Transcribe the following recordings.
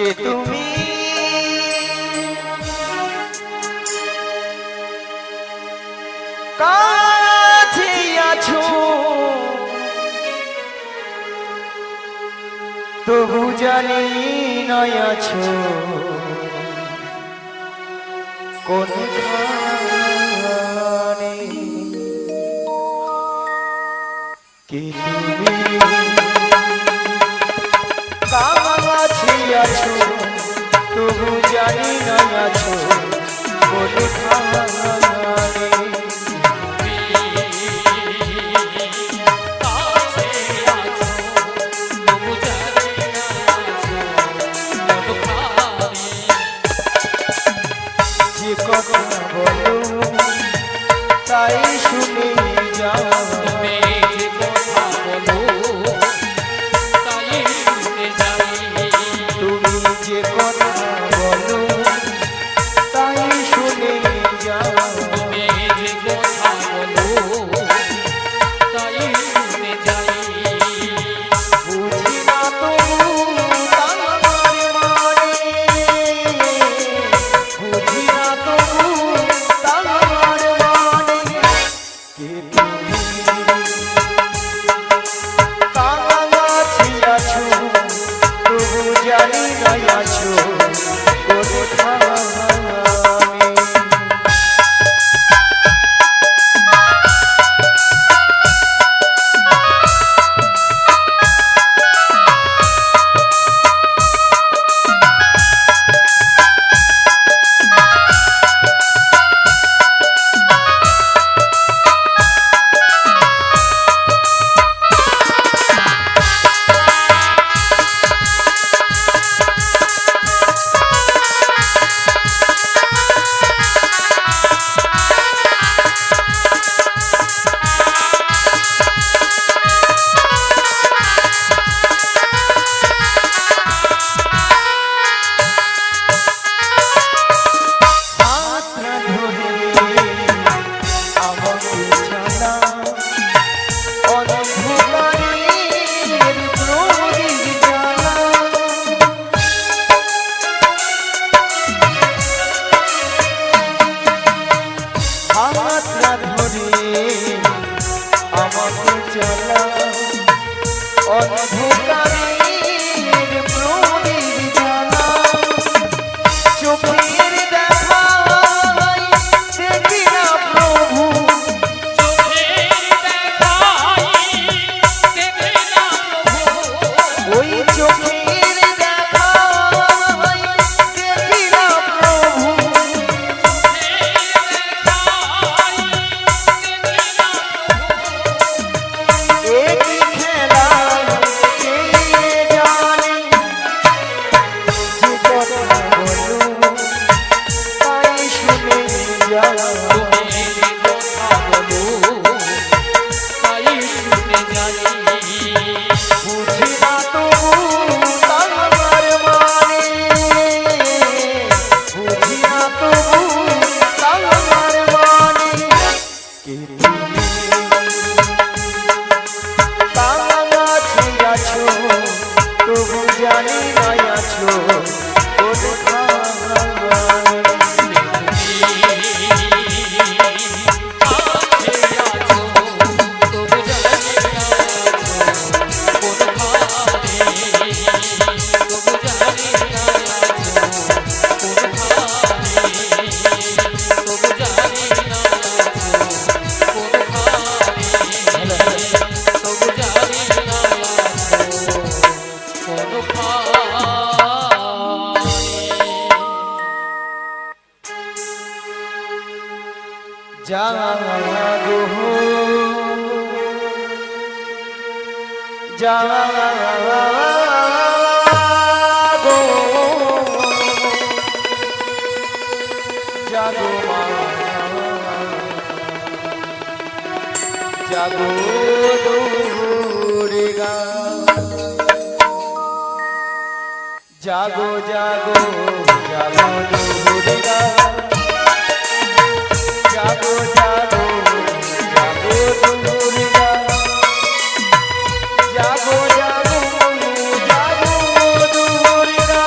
কে তুমি কাছে আছো তবু জানি নয় আছো কোনখানে কে তুমি কাছে আছো তবু জানি নয় আছো কোনখানে তাই শুনে যাও তুমি যে কথা বলো তাই শুনে যাই তুমি যে কথা বলো তাই শুনে যাও তুমি যে কথা বলো তাই শুনে যাই বুঝি না তবু তোমার মানে বুঝি না তবু জানি নাই আছো অন্ধকারের প্রদীপ জ্বালা চোখের দেখায় দেখি না প্রভু চোখের দেখায় দেখি না প্রভু ওই চোখের দেখায় দেখি না প্রভু জানি নাই আছো জাগো জাগো জাগো জাগো দুর্গা জাগো জাগো জাগো দুর্গা জাগো জাগো জাগো দুর্গা জাগো জাগো জাগো দুর্গা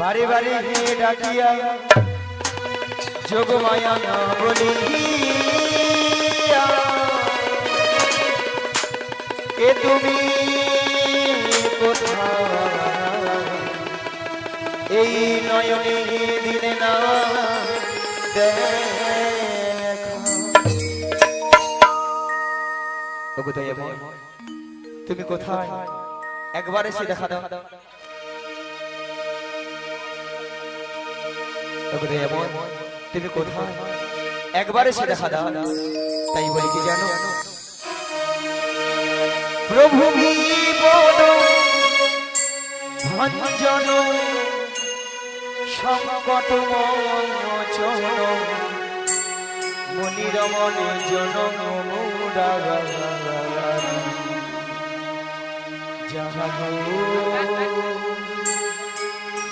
বারে বারে ডাকিয়া যোগমায়া বলিয়া এ তুমি কোথায় এই নয়নে দিনে না তুমি কোথায় একবার এসে দেখা দাও। তুমি কোথায় একবার এসে দেখা দাও। তাই বলি কি জানো প্রভু ভঞ্জন সংকট মোচন মনিরমন জনম মুরারি জাগো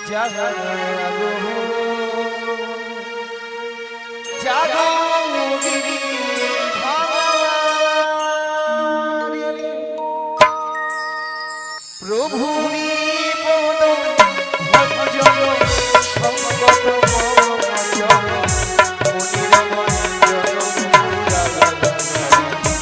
জাগো জাগো গিরি প্রভু নিপদ ভজন সংকট মোচন মনিরমন জনম মুরারি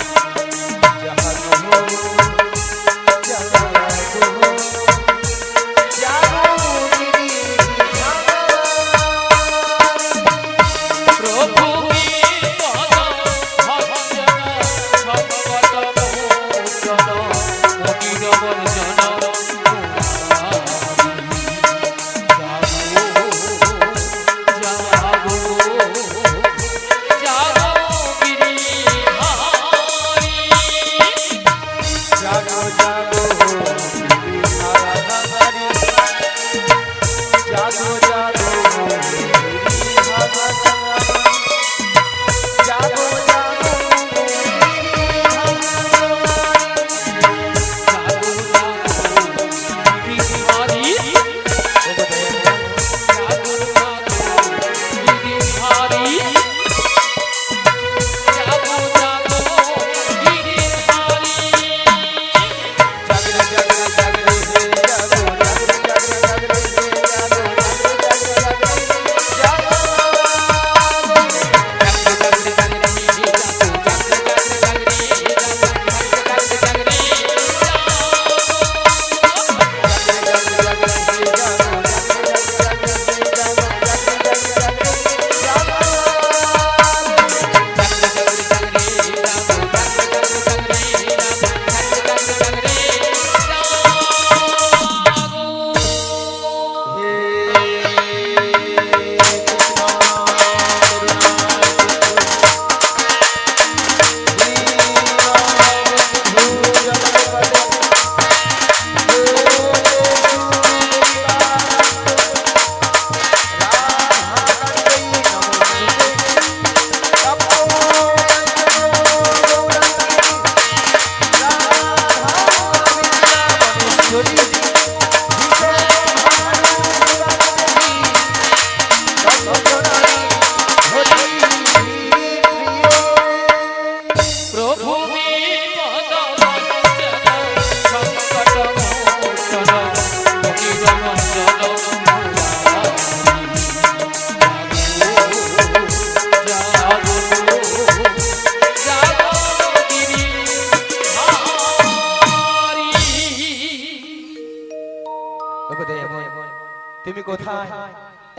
তুমি কোথায়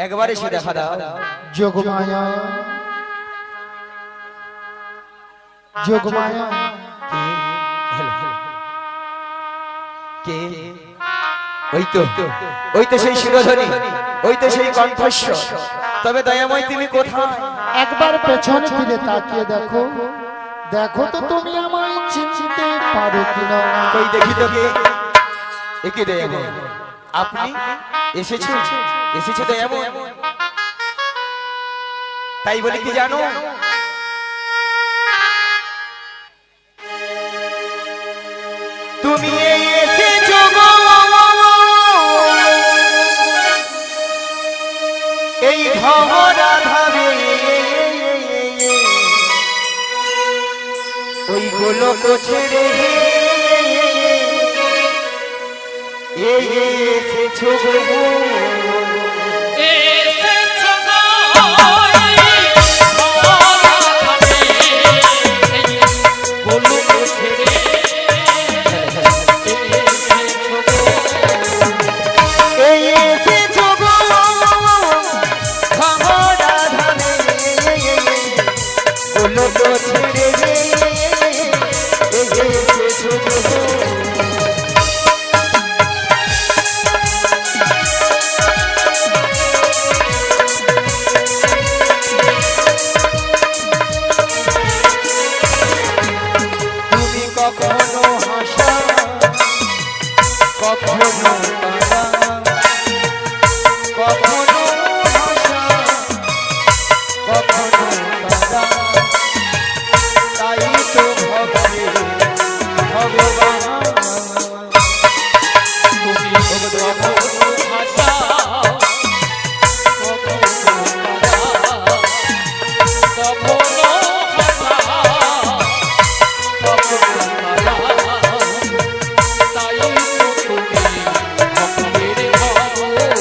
একবার এসে দেখা দাও। যোগমায়া যোগমায়া কে? ওই তো সেই শিরোধনী, ওই তো সেই কণ্ঠস্বর। তবে দয়াময় তুমি কোথায়? একবার পেছনে ফিরে তাকিয়ে দেখো, দেখো তো তুমি আমায় চিনতে পারো কিনা। কই দেখি তো কে? একে দয়াময় আপনি এসেছেন? এসেছে দয়াময়। তাই বলি কি জানো তুমি এসেছো গো এই ভবরা ধারে ওই গোলক ছেড়ে এসেছো গো কখনো ভাষা কখনো কাঁদা তাই তো ভবে ভগবান তুমি কখনো ভাষা কখনো কাঁদা কখনো ভাষা কখনো কাঁদা তাই তো তুমি ভক্তের ভগবান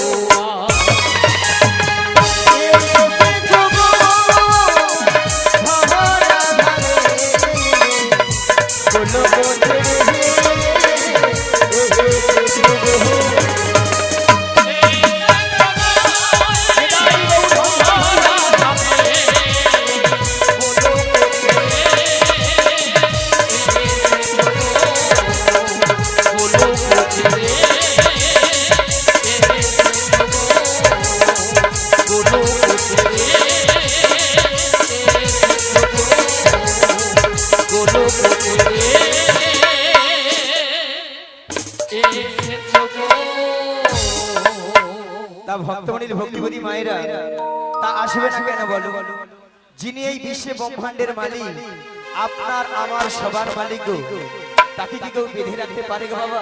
তা ভক্তমণির ভক্তিপতি মায়েরা তা আসবে না কেন বলো? যিনি এই বিশ্বে ব্রহ্মাণ্ডের মালিক, আপনার আমার সবার মালিক গো, তাকে কি কেউ বেঁধে রাখতে পারে গো বাবা?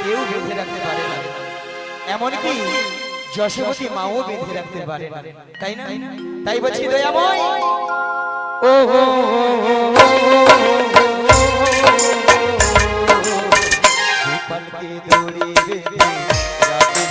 কেউ বেঁধে রাখতে পারে না, এমনকি যশোবতী মাও বেঁধে রাখতে পারে না, তাই না? তাই বলছি দয়াময় ও গোপালকে দড়ি বেঁধে রাখে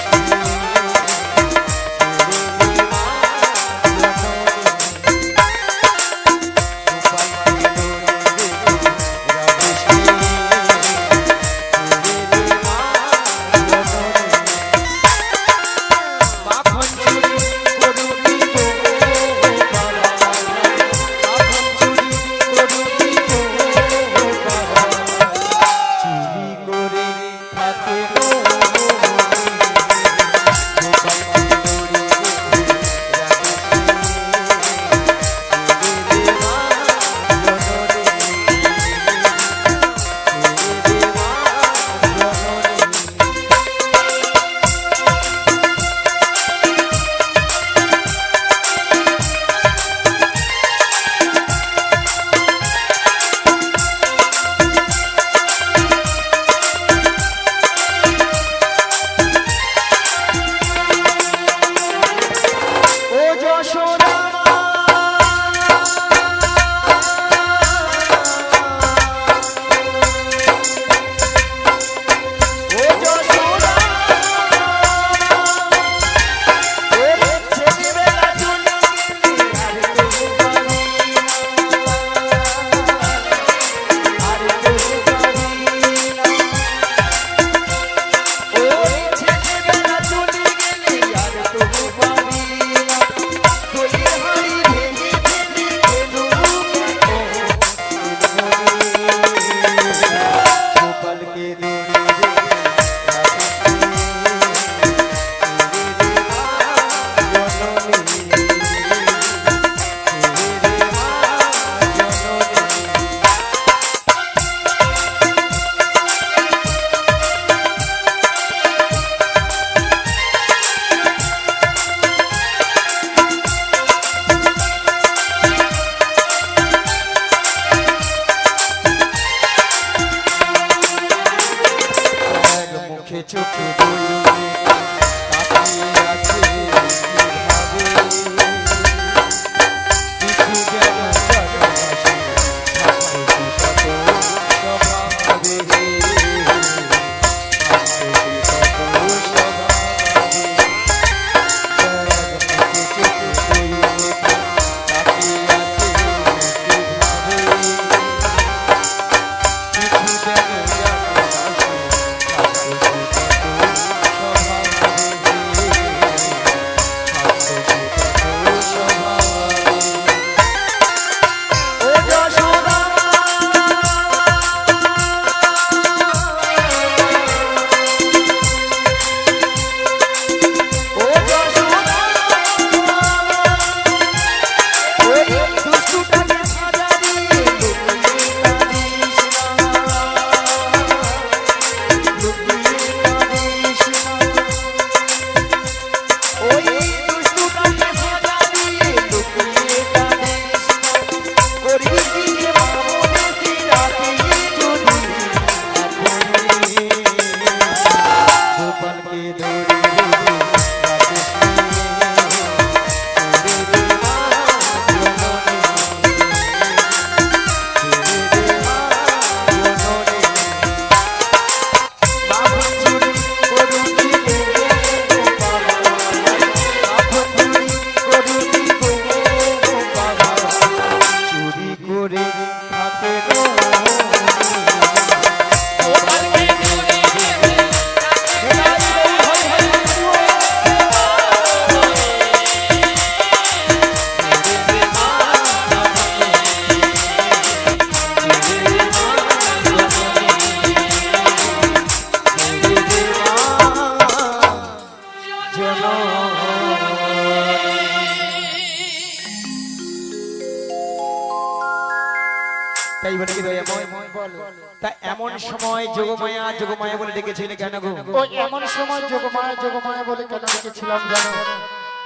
তা এমন সময় যোগমায়া যোগমায়া বলে ডেকেছিলে কেন গো? ওই এমন সময় যোগমায়া যোগমায়া বলে কেন ডেকেছিলাম জানো?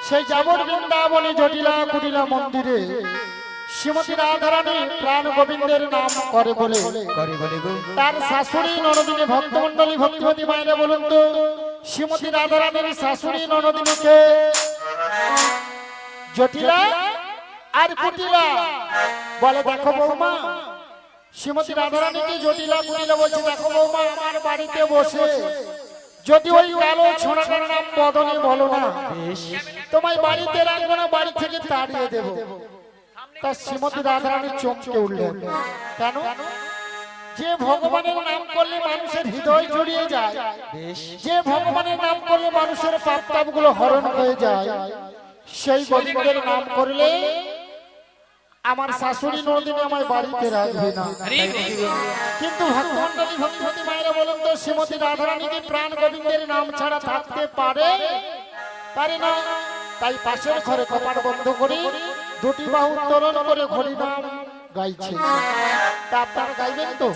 সেই যাবর বৃন্দাবনে জটিলা কুটিলা মন্দিরে শ্রীমতী রাধারানী প্রাণ গোবিন্দের নাম করে বলে গো তার শাশুড়ি ননদিনী ভক্তমন্ডলী ভক্তিমতী মায়েরা বলুন তো, শ্রীমতী রাধারানীর শাশুড়ি ননদিনীকে জটিলা আর কুটিলা বলে। দেখো বৌমা, শ্রীমতী রাধারানীকে জটিলা কুটিলা বলছে। দেখো বৌমা, আমার বাড়িতে বসে যদি ওই কালো ছোড়াটার নাম বদনে বলো না, তোমায় বাড়িতে রাখবো না, বাড়ি থেকে তাড়িয়ে দেবো। তা শ্রীমতী রাধারানী চমকে উঠলেন। কেন? যে ভগবানের নাম করলে মানুষের হৃদয় জড়িয়ে যায়, যে ভগবানের নাম করলে মানুষের পাপ তাপগুলো হরণ হয়ে যায়, সেই গোবিন্দের নাম করলে আমার শাশুড়ি নন্দিনী আমায় বাড়িতে রাখবে না। কিন্তু ভক্তমন্ডলী ভক্তিমতী মায়েরা বলেন তো, শ্রীমতী রাধারানী কি প্রাণ গোবিন্দের নাম ছাড়া থাকতে পারে না? তাই পাশের ঘরে কপাট বন্ধ করে দুটি বাহু উত্তোলন করে হরি নাম গাইছে। তা আপনারা গাইবেন তো?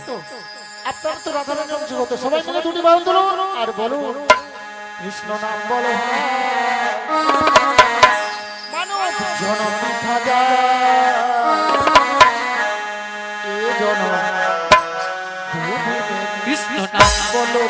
আপনারা তো রাধারানী অংশ হতো, সবাই মিলে দুটি বাহু তুলুন আর বলুন, কৃষ্ণ নাম বলো মানব জনম খাজা এ জনম কৃষ্ণ নাম বলো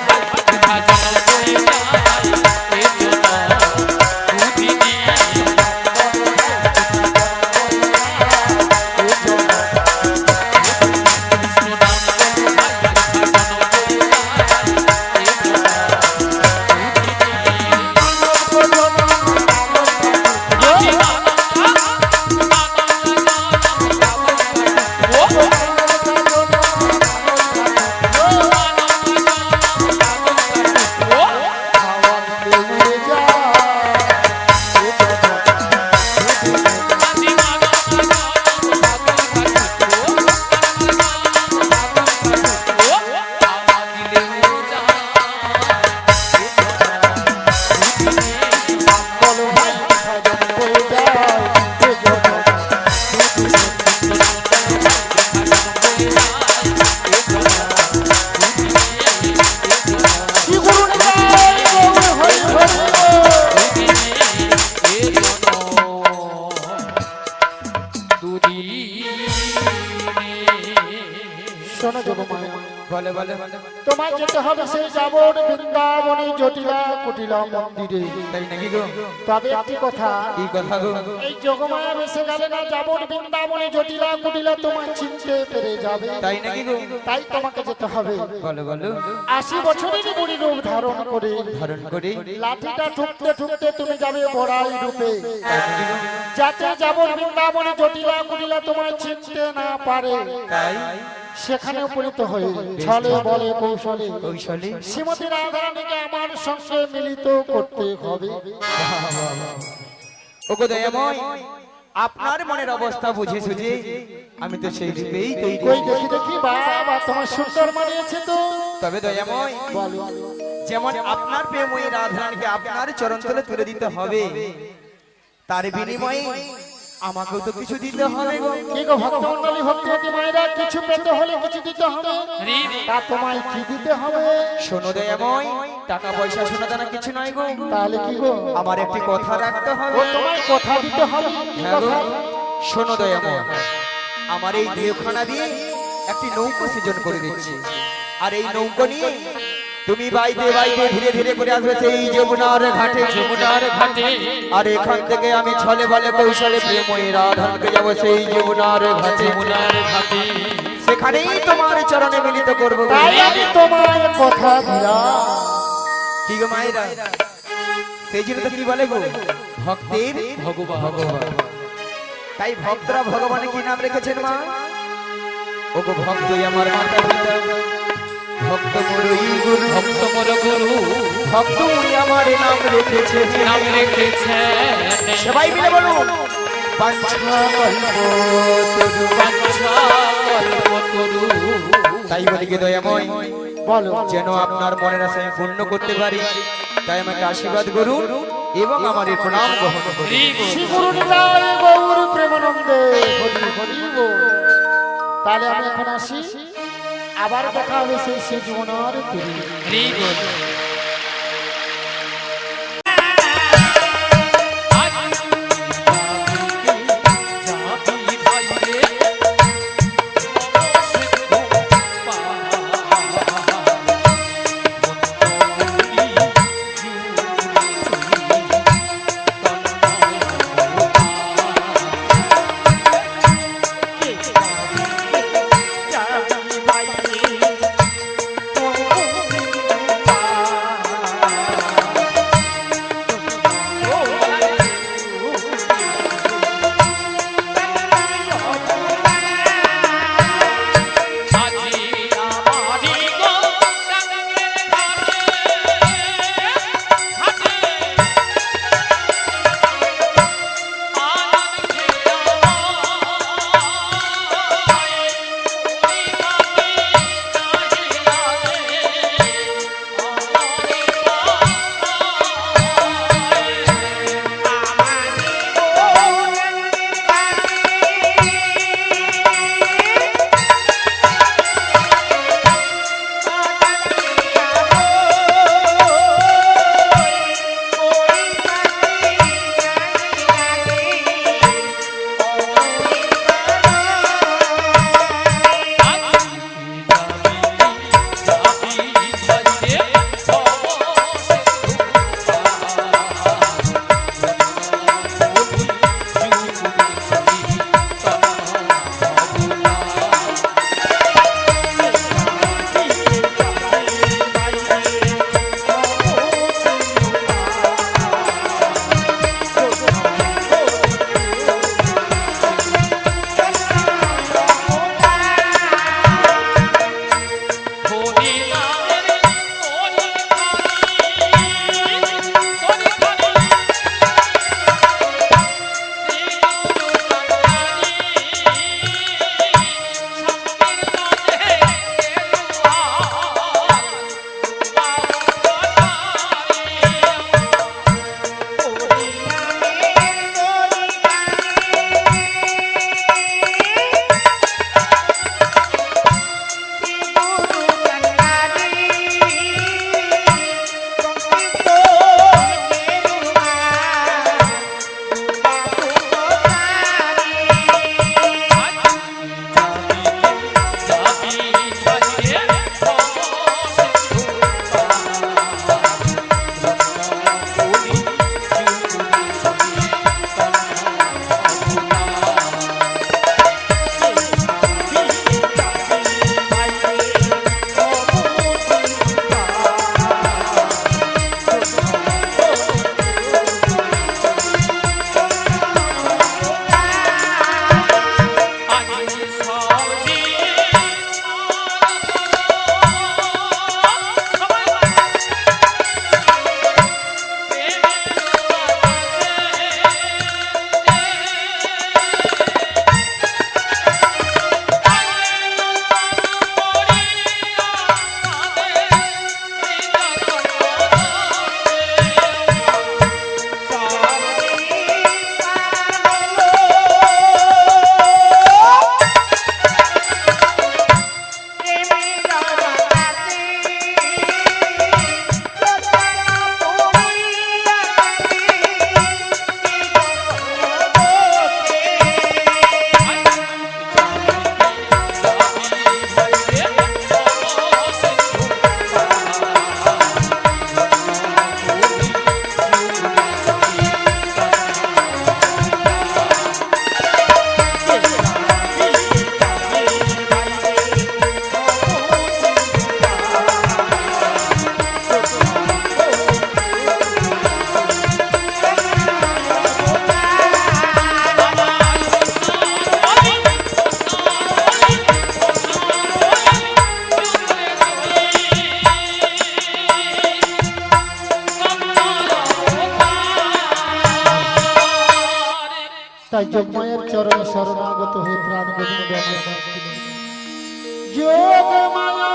তোমায় যেতে হবে সেই যাবর বৃন্দাবনে জটিলা কুটিলা মন্দিরে। তাই নাকি গো? তবে একটি কথা, কি কথা গো? এই যোগমায়া বেসে গেলে না যাবর বৃন্দাবনে জটিলা কুটিলা তোমায় চিনতে পেরে যাবে। তাই নাকি গো? তাই তোমাকে যেতে হবে। বলো 80 বছরের বুড়ি রূপ ধারণ করে লাঠিটা ঠুকতে ঠুকতে তুমি যাবে বড়াই রূপে, যাতে যাবর বৃন্দাবনে জটিলা কুটিলা তোমায় চিনতে না পারে। তাই সেখানে উপনীত হয়ে ছলে বলে কৌশলে কৌশলে শ্রীমতী রাধারানীকে আমার সঙ্গে মিলিত করতে হবে। ওগো দয়াময়, আপনার মনের অবস্থা বুঝে সুঝে আমি তো সেই রূপেই তৈরি। কই দেখি বাবা, তোমার সুন্দর মানিয়েছে তো। তবে দয়াময়, বলো, যেমন আপনার প্রেমময়ী রাধারানীকে আপনার চরণ তলে তুলে দিতে হবে, তার বিনিময়ে আমাকেও তো কিছু দিতে হবে গো। কি গো ভক্তমন্ডলী ভক্তিমতী মায়েরা, কিছু পেতে হলে কিছু দিতে হবে। তা তোমায় কি দিতে হবে? শোনো দয়াময়, টাকা পয়সা সোনা দানা কিছু নয় গো। তাহলে কি গো? আমার একটি কথা রাখতে হবে। ও তোমায় কথা দিতে হবে। কি হ্যাঁ গো, কথা? শোনো দয়াময়, আমার এই দেহখানা দিয়ে একটি নৌকো সৃজন করে দিচ্ছি, আর এই নৌকো নিয়ে তুমি বাইতে বাইতে ধীরে ধীরে করে আসবে সেই যমুনার ঘাটে। আর এখান থেকে আমি ছলে বলে কৌশলে প্রেমময়ী রাধাকে যাব সেই যমুনার ঘাটে। সেখানেই তোমার চরণে মিলিত করবো। তাই আমি তোমায় কথা দিলাম। কি গো মায়েরা, সেই জন্য তো কি বলে গো, ভক্তের ভগবান। তাই ভক্তরা ভগবানের কি নাম রেখেছেন মা? ও গো ভক্তই আমার মাতা পিতা, ভক্ত মোরই গুরু, ভক্ত মুনি আমার নাম রেখেছে। সবাই মিলে বলুন, তাই বলি গে দয়াময়, বলো, যেন আপনার মনের আশা আমি পূর্ণ করতে পারি, তাই আমাকে আশীর্বাদ করুন এবং আমার এই প্রণাম গ্রহণ করুন। শ্রী গুরু নিতাই গৌর প্রেমানন্দে হরি হরি বল। তাহলে আমি এখন আসি। আবার দেখা হবে সেই সে জীবনের তীরে। Very good. তাই যোগমায়ের চরণে শরণাগত হয়ে প্রাণ গোবিন্দ যোগমায়া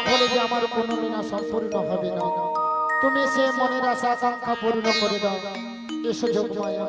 হলে যে আমার কোনো লীলা সম্পূর্ণ হবে না। তুমি সে মনের আশা আকাঙ্ক্ষা পূর্ণ করে দাও। এসো যোগমায়া।